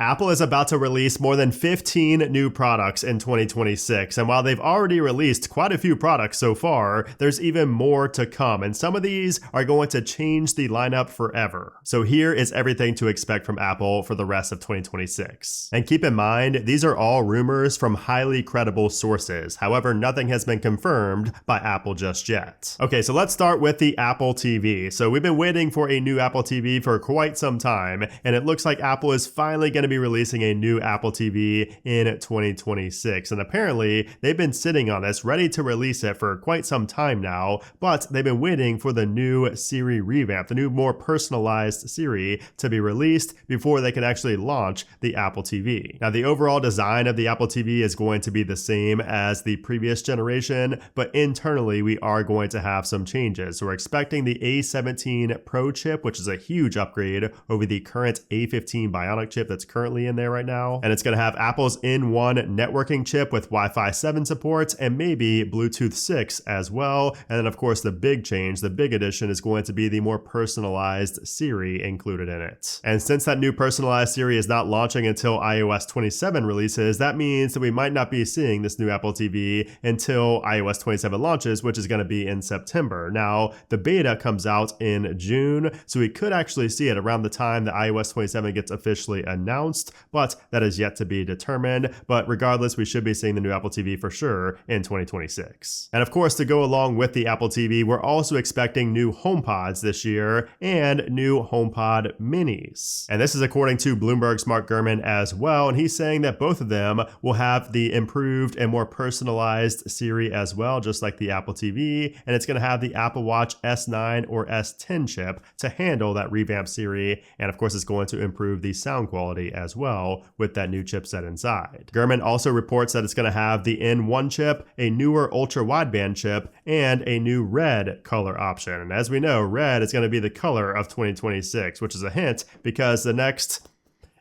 Apple is about to release more than 15 new products in 2026, and while they've already released quite a few products so far, there's even more to come, and some of these are going to change the lineup forever. So here is everything to expect from Apple for the rest of 2026. And keep in mind, these are all rumors from highly credible sources. However, nothing has been confirmed by Apple just yet. Okay, so let's start with the Apple TV. So we've been waiting for a new Apple TV for quite some time, and it looks like Apple is finally going to be releasing a new Apple TV in 2026. And apparently they've been sitting on this, ready to release it for quite some time now, but they've been waiting for the new Siri revamp, the new more personalized Siri to be released before they can actually launch the Apple TV. Now the overall design of the Apple TV is going to be the same as the previous generation, but internally we are going to have some changes. So we're expecting the A17 Pro chip, which is a huge upgrade over the current A15 Bionic chip that's currently in there right now. And it's going to have Apple's in-one networking chip with Wi-Fi 7 support and maybe Bluetooth 6 as well. And then of course the big change, the big addition is going to be the more personalized Siri included in it. And since that new personalized Siri is not launching until iOS 27 releases, that means that we might not be seeing this new Apple TV until iOS 27 launches, which is going to be in September. Now, the beta comes out in June, so we could actually see it around the time that iOS 27 gets officially announced, but that is yet to be determined. But regardless, we should be seeing the new Apple TV for sure in 2026. And of course, to go along with the Apple TV, we're also expecting new HomePods this year and new HomePod minis. And this is according to Bloomberg's Mark Gurman as well, and he's saying that both of them will have the improved and more personalized Siri as well, just like the Apple TV, and it's going to have the Apple Watch S9 or S10 chip to handle that revamped Siri, and of course it's going to improve the sound quality as well with that new chipset inside. Gurman also reports that it's going to have the N1 chip, a newer ultra wideband chip, and a new red color option. And as we know, red is going to be the color of 2026, which is a hint because the next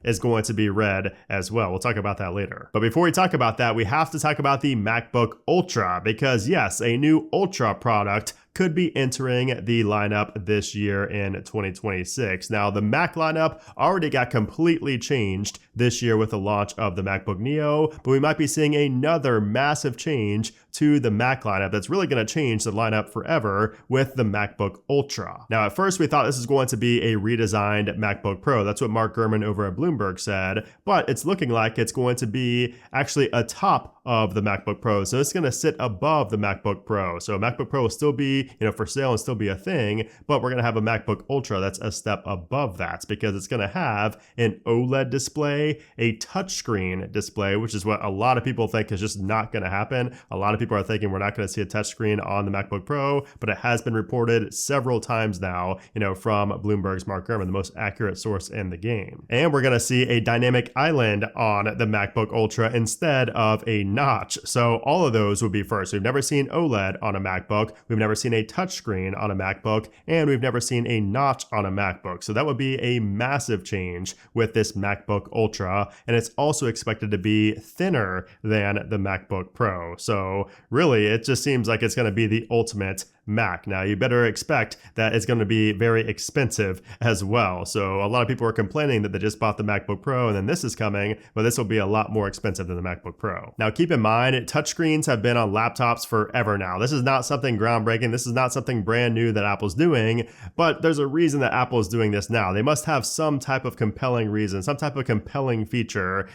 is going to be red as well. We'll talk about that later. But before we talk about that, we have to talk about the MacBook Ultra because yes, a new Ultra product could be entering the lineup this year in 2026. Now, the Mac lineup already got completely changed this year with the launch of the MacBook Neo, but we might be seeing another massive change to the Mac lineup that's really going to change the lineup forever with the MacBook Ultra. Now, at first, we thought this was going to be a redesigned MacBook Pro. That's what Mark Gurman over at Bloomberg said, but it's looking like it's going to be actually atop of the MacBook Pro. So it's going to sit above the MacBook Pro. So MacBook Pro will still be, for sale and still be a thing, but we're going to have a MacBook Ultra that's a step above that because it's going to have an OLED display, a touchscreen display, which is what a lot of people think is just not going to happen. A lot of people are thinking we're not going to see a touchscreen on the MacBook Pro, but it has been reported several times now, from Bloomberg's Mark Gurman, the most accurate source in the game. And we're going to see a dynamic island on the MacBook Ultra instead of a notch. So all of those would be first. We've never seen OLED on a MacBook. We've never seen a touchscreen on a MacBook, and we've never seen a notch on a MacBook. So that would be a massive change with this MacBook Ultra, and it's also expected to be thinner than the MacBook Pro. So really, it just seems like it's going to be the ultimate Mac. Now, you better expect that it's going to be very expensive as well. So a lot of people are complaining that they just bought the MacBook Pro and then this is coming, but this will be a lot more expensive than the MacBook Pro. Now, keep in mind, touchscreens have been on laptops forever now. This is not something groundbreaking. This is not something brand new that Apple's doing, but there's a reason that Apple is doing this now. They must have some type of compelling reason, some type of compelling feature,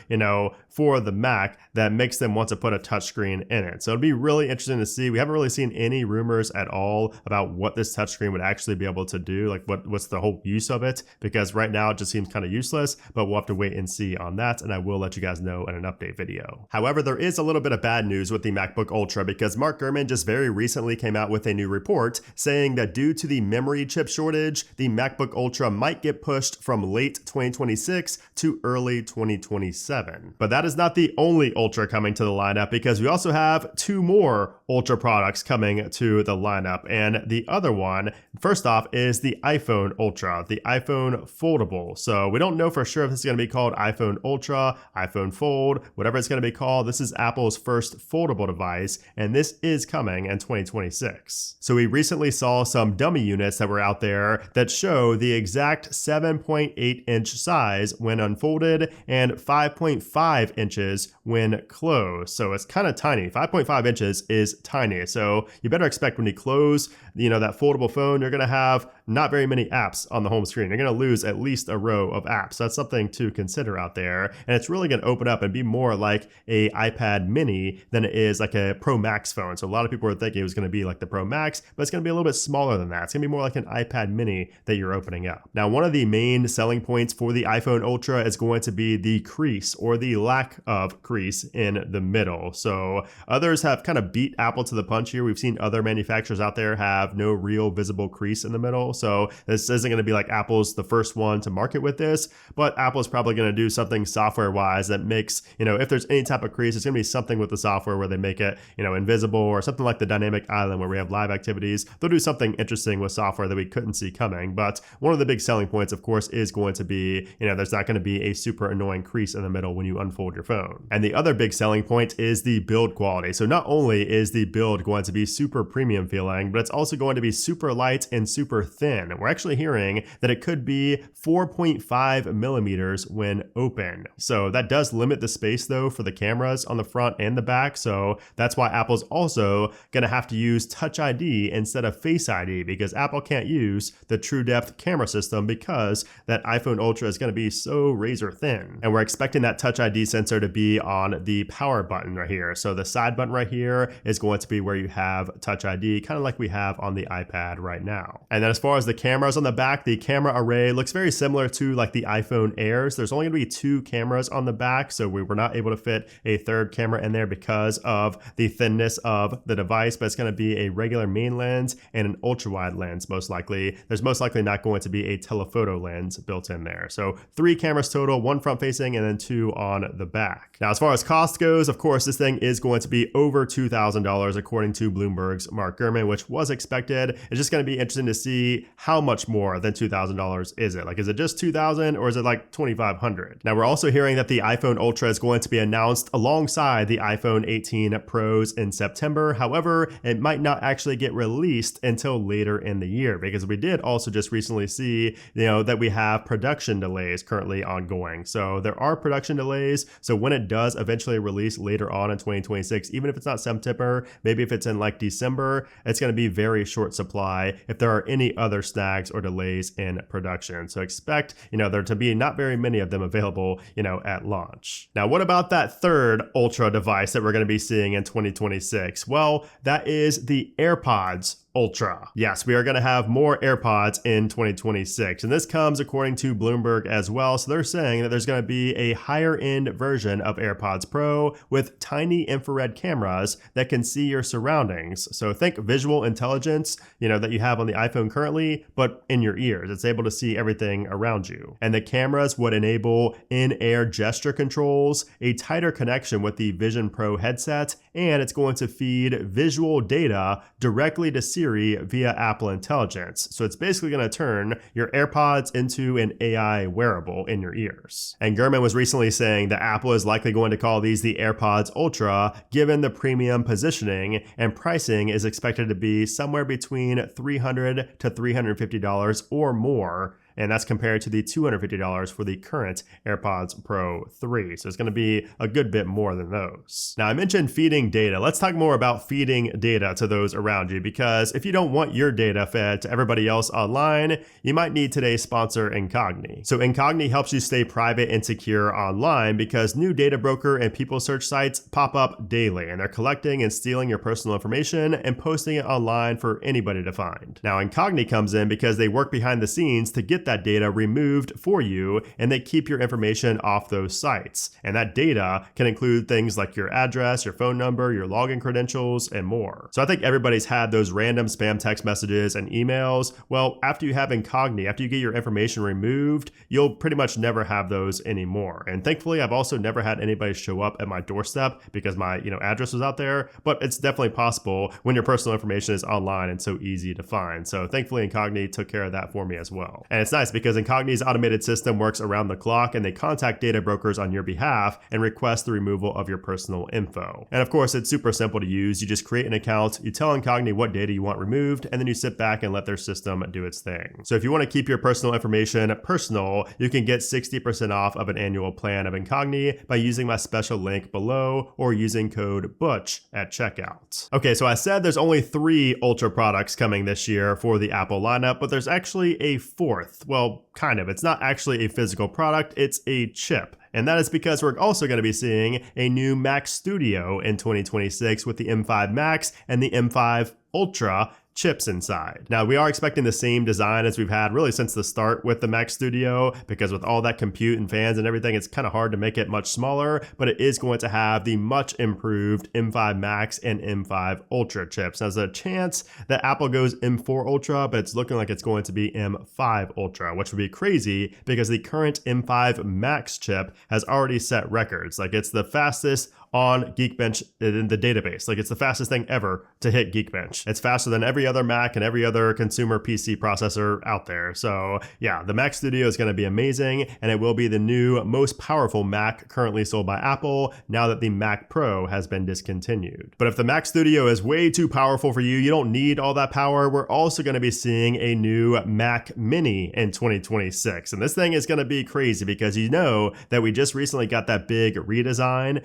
for the Mac that makes them want to put a touchscreen in it. So it'd be really interesting to see. We haven't really seen any rumors at all about what this touchscreen would actually be able to do, like what's the whole use of it, because right now it just seems kind of useless, but we'll have to wait and see on that, and I will let you guys know in an update video. However, there is a little bit of bad news with the MacBook Ultra because Mark Gurman just very recently came out with a new report saying that due to the memory chip shortage, the MacBook Ultra might get pushed from late 2026 to early 2027. But that is not the only Ultra coming to the lineup because we also have two more Ultra products coming to the lineup. lineup. And the other one, first off, is the iPhone Ultra, the iPhone foldable. So we don't know for sure if this is going to be called iPhone Ultra, iPhone Fold, whatever it's going to be called. This is Apple's first foldable device, and this is coming in 2026. So we recently saw some dummy units that were out there that show the exact 7.8 inch size when unfolded and 5.5 inches when closed. So it's kind of tiny. 5.5 inches is tiny. So you better expect when you close, that foldable phone, you're going to have not very many apps on the home screen. You're going to lose at least a row of apps. So that's something to consider out there. And it's really going to open up and be more like a iPad mini than it is like a Pro Max phone. So a lot of people were thinking it was going to be like the Pro Max, but it's going to be a little bit smaller than that. It's going to be more like an iPad mini that you're opening up. Now, one of the main selling points for the iPhone Ultra is going to be the crease or the lack of crease in the middle. So others have kind of beat Apple to the punch here. We've seen other manufacturers out there have no real visible crease in the middle. So this isn't going to be like Apple's the first one to market with this, but Apple's probably going to do something software wise that makes, if there's any type of crease, it's going to be something with the software where they make it, invisible, or something like the dynamic island where we have live activities. They'll do something interesting with software that we couldn't see coming. But one of the big selling points, of course, is going to be, there's not going to be a super annoying crease in the middle when you unfold your phone. And the other big selling point is the build quality. So not only is the build going to be super premium feeling, but it's also going to be super light and super thin. We're actually hearing that it could be 4.5 millimeters when open. So that does limit the space though for the cameras on the front and the back. So that's why Apple's also going to have to use Touch ID instead of Face ID, because Apple can't use the True Depth camera system because that iPhone Ultra is going to be so razor thin. And we're expecting that Touch ID sensor to be on the power button right here. So the side button right here is going to be where you have Touch ID, kind of like we have on the iPad right now. And then as far as the cameras on the back, the camera array looks very similar to like the iPhone Airs. There's only going to be 2 cameras on the back, so we were not able to fit a third camera in there because of the thinness of the device, but it's going to be a regular main lens and an ultra wide lens most likely. There's most likely not going to be a telephoto lens built in there. So 3 cameras total, 1 front facing and then 2 on the back. Now, as far as cost goes, of course, this thing is going to be over $2,000 according to Bloomberg's Mark Gurman, which was expected. It's just going to be interesting to see how much more than $2,000 is it? Like, is it just $2,000 or is it like $2,500? Now, we're also hearing that the iPhone Ultra is going to be announced alongside the iPhone 18 Pros in September. However, it might not actually get released until later in the year, because we did also just recently see, that we have production delays currently ongoing. So there are production delays. So when it does eventually release later on in 2026, even if it's not September, maybe if it's in like December, it's going to be very short supply if there are any other snags or delays in production. So expect, there to be not very many of them available, at launch. Now, what about that third Ultra device that we're going to be seeing in 2026? Well, that is the AirPods Ultra. Yes, we are going to have more AirPods in 2026. And this comes according to Bloomberg as well. So they're saying that there's going to be a higher end version of AirPods Pro with tiny infrared cameras that can see your surroundings. So think visual intelligence, that you have on the iPhone currently, but in your ears. It's able to see everything around you. And the cameras would enable in-air gesture controls, a tighter connection with the Vision Pro headset, and it's going to feed visual data directly to Siri via Apple Intelligence. So it's basically going to turn your AirPods into an AI wearable in your ears. And Gurman was recently saying that Apple is likely going to call these the AirPods Ultra, given the premium positioning, and pricing is expected to be somewhere between $300 to $350 or more. And that's compared to the $250 for the current AirPods Pro 3. So it's going to be a good bit more than those. Now, I mentioned feeding data. Let's talk more about feeding data to those around you, because if you don't want your data fed to everybody else online, you might need today's sponsor, Incogni. So Incogni helps you stay private and secure online because new data broker and people search sites pop up daily, and they're collecting and stealing your personal information and posting it online for anybody to find. Now, Incogni comes in because they work behind the scenes to get get that data removed for you, and they keep your information off those sites. And that data can include things like your address, your phone number, your login credentials, and more. So I think everybody's had those random spam text messages and emails. Well, after you have Incogni, after you get your information removed, you'll pretty much never have those anymore. And thankfully, I've also never had anybody show up at my doorstep because my address was out there, but it's definitely possible when your personal information is online and so easy to find. So thankfully, Incogni took care of that for me as well. And it's nice because Incogni's automated system works around the clock, and they contact data brokers on your behalf and request the removal of your personal info. And of course, it's super simple to use. You just create an account, you tell Incogni what data you want removed, and then you sit back and let their system do its thing. So if you want to keep your personal information personal, you can get 60% off of an annual plan of Incogni by using my special link below or using code Butch at checkout. Okay, so I said there's only 3 Ultra products coming this year for the Apple lineup, but there's actually a 4th. Well, kind of. It's not actually a physical product, it's a chip. And that is because we're also going to be seeing a new Mac Studio in 2026 with the M5 Max and the M5 Ultra chips inside. Now, we are expecting the same design as we've had really since the start with the Mac Studio, because with all that compute and fans and everything, it's kind of hard to make it much smaller, but it is going to have the much improved M5 Max and M5 Ultra chips. Now, there's a chance that Apple goes M4 Ultra, but it's looking like it's going to be M5 Ultra, which would be crazy because the current M5 Max chip has already set records. Like, it's the fastest on Geekbench in the database. Like, it's the fastest thing ever to hit Geekbench. It's faster than every other Mac and every other consumer PC processor out there. So yeah, the Mac Studio is going to be amazing, and it will be the new most powerful Mac currently sold by Apple now that the Mac Pro has been discontinued. But if the Mac Studio is way too powerful for you, you don't need all that power, we're also going to be seeing a new Mac Mini in 2026. And this thing is going to be crazy because you know that we just recently got that big redesign,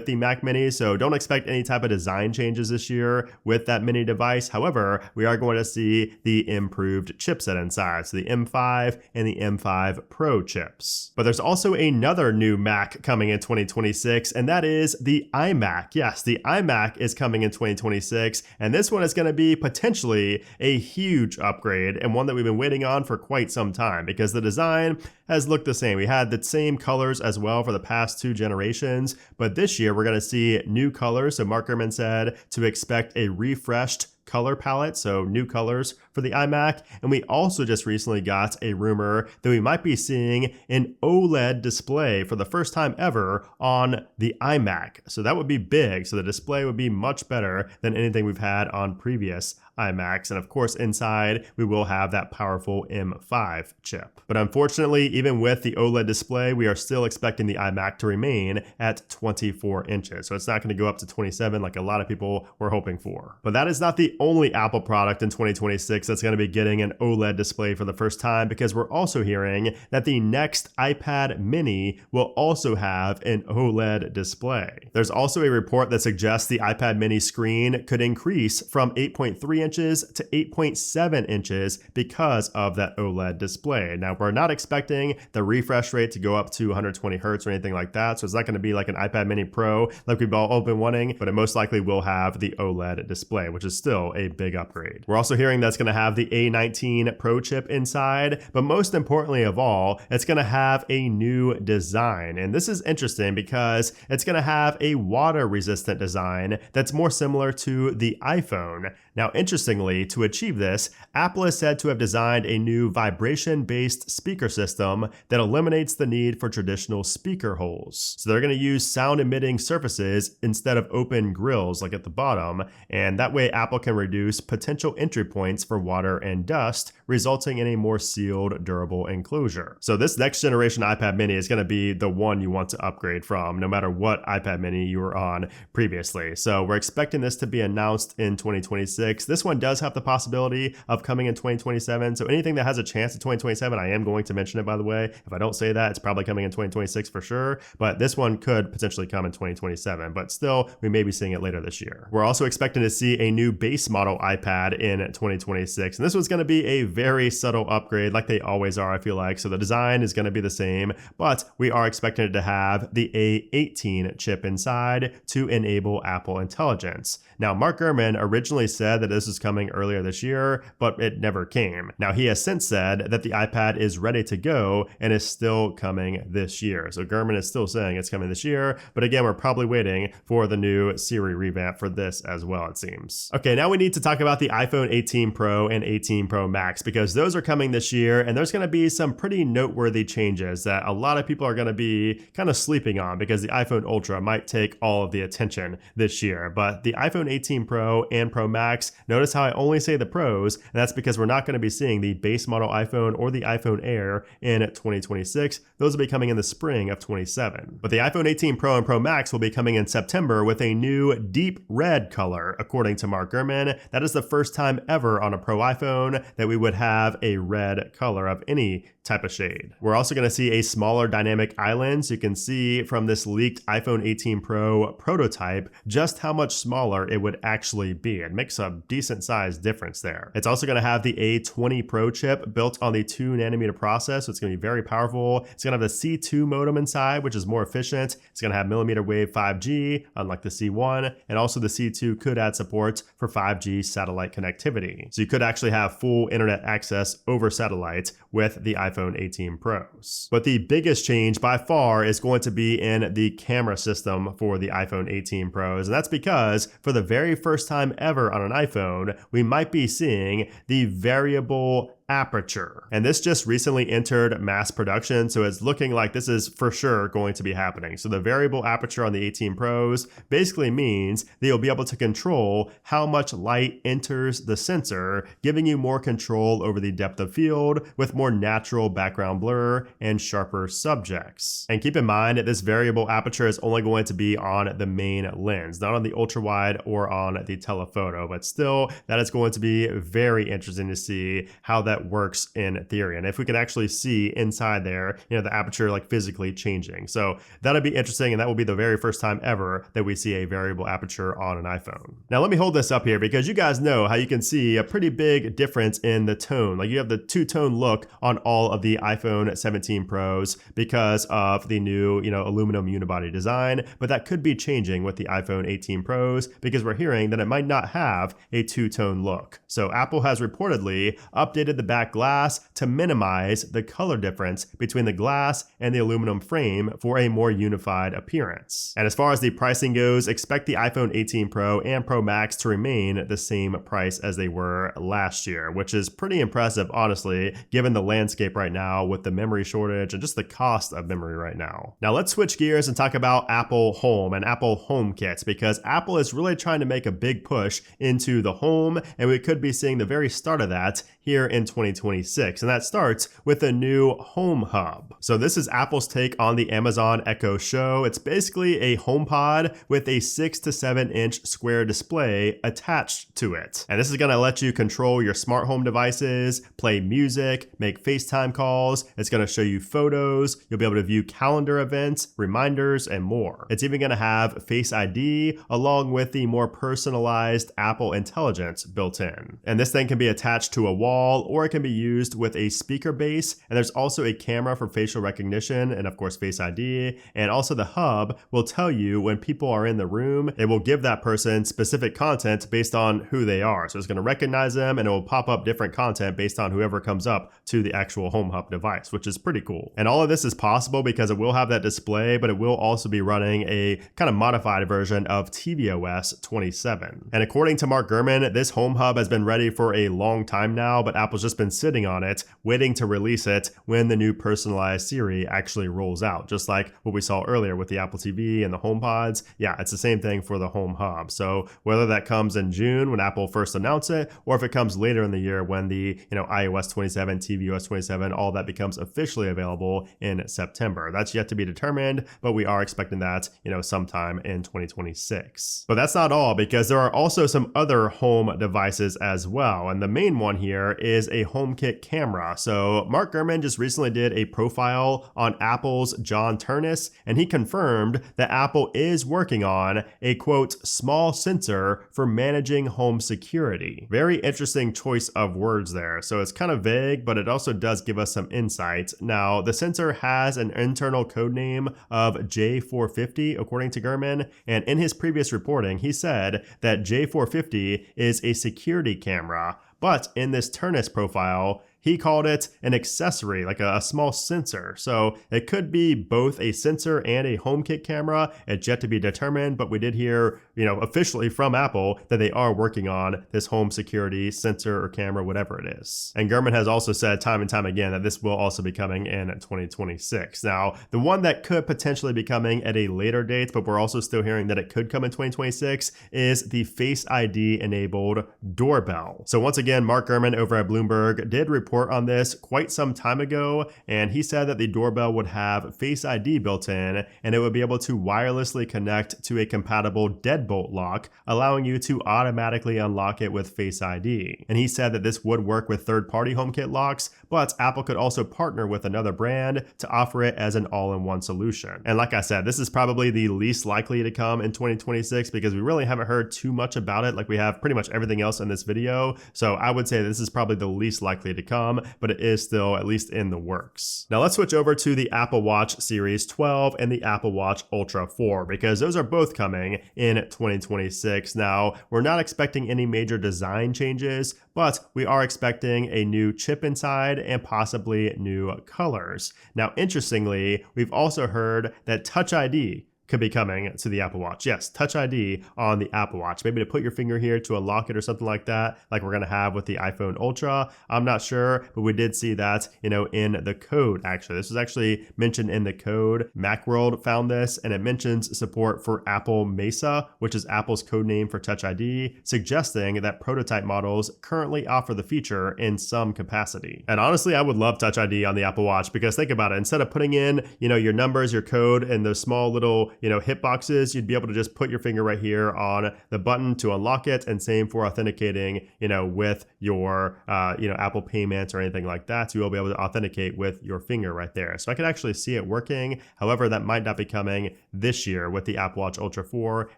with the Mac Mini, so don't expect any type of design changes this year with that mini device. However, we are going to see the improved chipset inside, so the M5 and the M5 Pro chips. But there's also another new Mac coming in 2026, and that is the iMac. Yes, the iMac is coming in 2026, and this one is going to be potentially a huge upgrade, and one that we've been waiting on for quite some time because the design has looked the same. We had the same colors as well for the past 2 generations, but this year we're going to see new colors. So Mark Gurman said to expect a refreshed color palette, so new colors for the iMac. And we also just recently got a rumor that we might be seeing an OLED display for the first time ever on the iMac. So that would be big. So the display would be much better than anything we've had on previous iMacs. And of course, inside, we will have that powerful M5 chip. But unfortunately, even with the OLED display, we are still expecting the iMac to remain at 24 inches. So it's not going to go up to 27 like a lot of people were hoping for. But that is not the only Apple product in 2026 that's going to be getting an OLED display for the first time, because we're also hearing that the next iPad mini will also have an OLED display. There's also a report that suggests the iPad mini screen could increase from 8.3 inches to 8.7 inches because of that OLED display. Now, we're not expecting the refresh rate to go up to 120 hertz or anything like that, so it's not going to be like an iPad mini Pro like we've all been wanting, but it most likely will have the OLED display, which is still a big upgrade. We're also hearing that's going to have the A19 Pro chip inside, but most importantly of all, it's going to have a new design. And this is interesting because it's going to have a water-resistant design that's more similar to the iPhone. Now, interestingly, to achieve this, Apple is said to have designed a new vibration-based speaker system that eliminates the need for traditional speaker holes. So they're going to use sound-emitting surfaces instead of open grills like at the bottom, and that way Apple can reduce potential entry points for water and dust, resulting in a more sealed, durable enclosure. So this next generation iPad mini is going to be the one you want to upgrade from, no matter what iPad mini you were on previously. So we're expecting this to be announced in 2026. This one does have the possibility of coming in 2027. So anything that has a chance in 2027, I am going to mention it, by the way. If I don't say that, it's probably coming in 2026 for sure. But this one could potentially come in 2027. But still, we may be seeing it later this year. We're also expecting to see a new base model iPad in 2026. And this one's going to be a very subtle upgrade like they always are, I feel like. So the design is going to be the same, but we are expecting it to have the A18 chip inside to enable Apple Intelligence. Now, Mark Gurman originally said said that this is coming earlier this year, but it never came. Now, he has since said that the iPad is ready to go and is still coming this year. So Gurman is still saying it's coming this year, but again, we're probably waiting for the new Siri revamp for this as well, it seems. Okay, now we need to talk about the iPhone 18 Pro and 18 Pro Max because those are coming this year, and there's going to be some pretty noteworthy changes that a lot of people are going to be kind of sleeping on because the iPhone Ultra might take all of the attention this year. But the iPhone 18 Pro and Pro Max, notice how I only say the pros, and that's because we're not going to be seeing the base model iPhone or the iPhone Air in 2026. Those will be coming in the spring of 27. But the iPhone 18 Pro and Pro Max will be coming in September with a new deep red color, according to Mark Gurman. That is the first time ever on a Pro iPhone that we would have a red color of any type of shade. We're also going to see a smaller dynamic island, so you can see from this leaked iPhone 18 Pro prototype just how much smaller it would actually be. It makes a decent sized difference there. It's also going to have the A20 Pro chip built on the 2nm process, so it's going to be very powerful. It's going to have the C2 modem inside, which is more efficient. It's going to have millimeter wave 5G, unlike the C1, and also the C2 could add support for 5G satellite connectivity. So you could actually have full internet access over satellite with the iPhone 18 Pros. But the biggest change by far is going to be in the camera system for the iPhone 18 Pros, and that's because for the very first time ever on an iPhone, we might be seeing the variable aperture. And this just recently entered mass production, so it's looking like this is for sure going to be happening. So the variable aperture on the 18 Pros basically means that you'll be able to control how much light enters the sensor, giving you more control over the depth of field with more natural background blur and sharper subjects. And keep in mind that this variable aperture is only going to be on the main lens, not on the ultra wide or on the telephoto, but still that is going to be very interesting to see how that works in theory, and if we can actually see inside there, the aperture like physically changing. So that'll be interesting, and that will be the very first time ever that we see a variable aperture on an iPhone. Now let me hold this up here because you guys know how you can see a pretty big difference in the tone. Like you have the two-tone look on all of the iPhone 17 Pros because of the new, aluminum unibody design, but that could be changing with the iPhone 18 Pros because we're hearing that it might not have a two-tone look. So Apple has reportedly updated the back glass to minimize the color difference between the glass and the aluminum frame for a more unified appearance. And as far as the pricing goes, expect the iPhone 18 Pro and Pro Max to remain the same price as they were last year, which is pretty impressive, honestly, given the landscape right now with the memory shortage and just the cost of memory right now. Now let's switch gears and talk about Apple Home and Apple HomeKit, because Apple is really trying to make a big push into the home, and we could be seeing the very start of that here in 2026, and that starts with a new Home Hub. So this is Apple's take on the Amazon Echo Show. It's basically a HomePod with a 6 to 7 inch square display attached to it. And this is going to let you control your smart home devices, play music, make FaceTime calls. It's going to show you photos. You'll be able to view calendar events, reminders, and more. It's even going to have Face ID along with the more personalized Apple Intelligence built in. And this thing can be attached to a wall, or it can be used with a speaker base, and there's also a camera for facial recognition and of course Face ID, and also the hub will tell you when people are in the room. It will give that person specific content based on who they are. So it's going to recognize them, and it will pop up different content based on whoever comes up to the actual Home Hub device, which is pretty cool. And all of this is possible because it will have that display, but it will also be running a kind of modified version of tvOS 27. And according to Mark Gurman, this Home Hub has been ready for a long time now, but Apple's just been sitting on it, waiting to release it when the new personalized Siri actually rolls out, just like what we saw earlier with the Apple TV and the HomePods. Yeah, it's the same thing for the Home Hub. So whether that comes in June when Apple first announced it, or if it comes later in the year when the iOS 27, tvOS 27, all that becomes officially available in September. That's yet to be determined, but we are expecting that, sometime in 2026. But that's not all, because there are also some other home devices as well. And the main one here is a a HomeKit camera. So Mark Gurman just recently did a profile on Apple's John Turnus, and he confirmed that Apple is working on a quote small sensor for managing home security. Very interesting choice of words there. So it's kind of vague, but it also does give us some insight. Now, the sensor has an internal code name of J450, according to Gurman, and in his previous reporting, he said that J450 is a security camera, but in this Turnus profile, he called it an accessory, like a small sensor. So it could be both a sensor and a HomeKit camera. It's yet to be determined, but we did hear, officially from Apple that they are working on this home security sensor or camera, whatever it is. And Gurman has also said time and time again that this will also be coming in 2026. Now, the one that could potentially be coming at a later date, but we're also still hearing that it could come in 2026, is the Face ID enabled doorbell. So once again, Mark Gurman over at Bloomberg did report on this quite some time ago, and he said that the doorbell would have Face ID built in, and it would be able to wirelessly connect to a compatible deadbolt lock, allowing you to automatically unlock it with Face ID. And he said that this would work with third-party HomeKit locks, but Apple could also partner with another brand to offer it as an all-in-one solution. And like I said, this is probably the least likely to come in 2026 because we really haven't heard too much about it, like we have pretty much everything else in this video. So I would say this is probably the least likely to come, but it is still at least in the works. Now let's switch over to the Apple Watch Series 12 and the Apple Watch Ultra 4 because those are both coming in 2026. Now, we're not expecting any major design changes, but we are expecting a new chip inside and possibly new colors. Now, interestingly, we've also heard that Touch ID could be coming to the Apple Watch. Yes, Touch ID on the Apple Watch. Maybe to put your finger here to unlock it or something like that, like we're going to have with the iPhone Ultra. I'm not sure, but we did see that, in the code, actually. This was actually mentioned in the code. MacWorld found this, and it mentions support for Apple Mesa, which is Apple's code name for Touch ID, suggesting that prototype models currently offer the feature in some capacity. And honestly, I would love Touch ID on the Apple Watch because think about it. Instead of putting in, your numbers, your code, and those small little hit boxes, you'd be able to just put your finger right here on the button to unlock it, and same for authenticating, with your, Apple payments or anything like that. So you'll be able to authenticate with your finger right there. So I could actually see it working. However, that might not be coming this year with the Apple Watch Ultra 4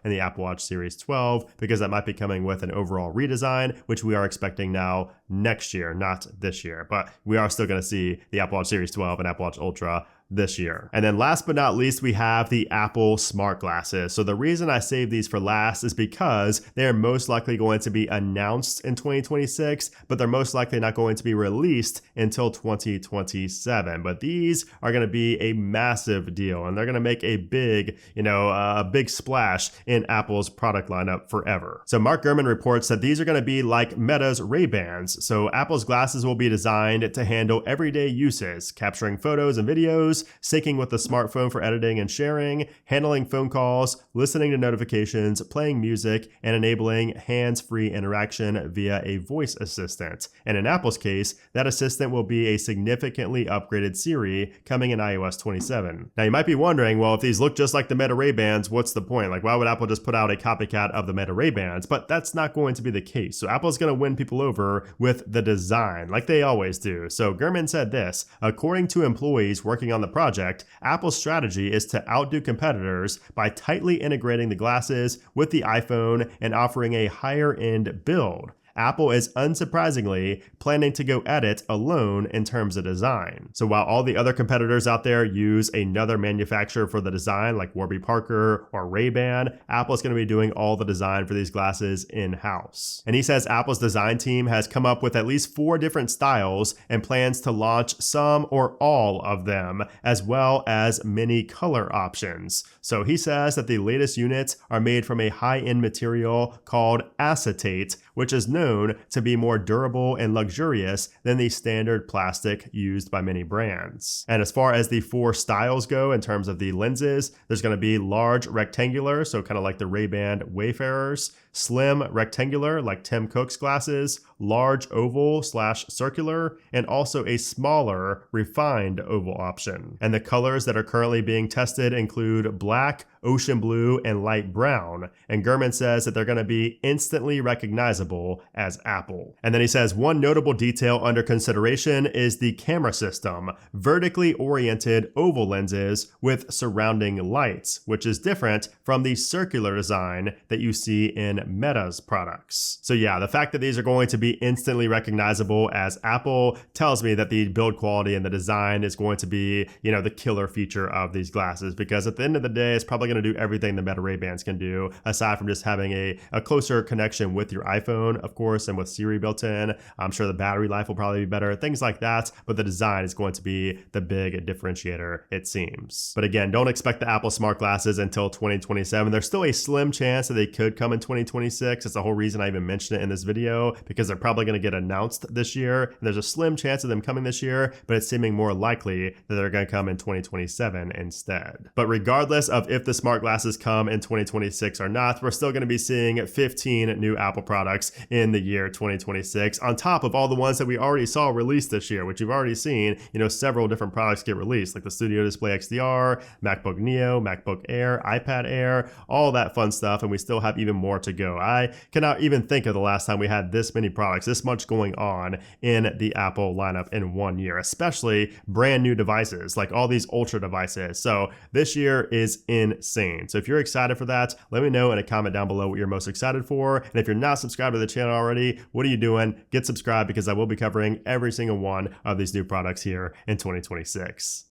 and the Apple Watch Series 12, because that might be coming with an overall redesign, which we are expecting now next year, not this year. But we are still going to see the Apple Watch Series 12 and Apple Watch Ultra this year. And then last but not least, we have the Apple smart glasses. So the reason I saved these for last is because they're most likely going to be announced in 2026, but they're most likely not going to be released until 2027. But these are going to be a massive deal, and they're going to make a big, a big splash in Apple's product lineup forever. So Mark Gurman reports that these are going to be like Meta's Ray-Bans. So Apple's glasses will be designed to handle everyday uses, capturing photos and videos, syncing with the smartphone for editing and sharing, handling phone calls, listening to notifications, playing music, and enabling hands-free interaction via a voice assistant. And in Apple's case, that assistant will be a significantly upgraded Siri coming in iOS 27. Now you might be wondering, well, if these look just like the Meta Ray-Bans, what's the point? Like, why would Apple just put out a copycat of the Meta Ray-Bans? But that's not going to be the case. So Apple's going to win people over with the design, like they always do. So Gurman said this: according to employees working on the project, Apple's strategy is to outdo competitors by tightly integrating the glasses with the iPhone and offering a higher-end build. Apple is unsurprisingly planning to go at it alone in terms of design. So while all the other competitors out there use another manufacturer for the design, like Warby Parker or Ray-Ban, Apple's going to be doing all the design for these glasses in-house. And he says Apple's design team has come up with at least 4 different styles and plans to launch some or all of them, as well as many color options. So he says that the latest units are made from a high-end material called acetate, which is known to be more durable and luxurious than the standard plastic used by many brands. And as far as the 4 styles go in terms of the lenses, there's going to be large rectangular, so kind of like the Ray-Ban Wayfarers, slim rectangular like Tim Cook's glasses, large oval/circular, and also a smaller refined oval option. And the colors that are currently being tested include black, ocean blue, and light brown. And Gurman says that they're going to be instantly recognizable as Apple. And then he says one notable detail under consideration is the camera system, vertically oriented oval lenses with surrounding lights, which is different from the circular design that you see in Meta's products. So yeah, the fact that these are going to be instantly recognizable as Apple tells me that the build quality and the design is going to be, the killer feature of these glasses, because at the end of the day, it's probably going to do everything the Meta Ray-Bans can do, aside from just having a closer connection with your iPhone, of course, and with Siri built in. I'm sure the battery life will probably be better, things like that, but the design is going to be the big differentiator, it seems. But again, don't expect the Apple smart glasses until 2027. There's still a slim chance that they could come in 2026. That's the whole reason I even mentioned it in this video, because they're probably going to get announced this year, and there's a slim chance of them coming this year, but it's seeming more likely that they're going to come in 2027 instead. But regardless of if the smart glasses come in 2026 or not, we're still going to be seeing 15 new Apple products in the year 2026, on top of all the ones that we already saw released this year, which you've already seen, several different products get released, like the Studio Display XDR, MacBook Neo, MacBook Air, iPad Air, all that fun stuff, and we still have even more to go. I cannot even think of the last time we had this many products, this much going on in the Apple lineup in one year, especially brand new devices, like all these Ultra devices. So this year is insane. So if you're excited for that, let me know in a comment down below what you're most excited for. And if you're not subscribed to the channel already, what are you doing? Get subscribed, because I will be covering every single one of these new products here in 2026.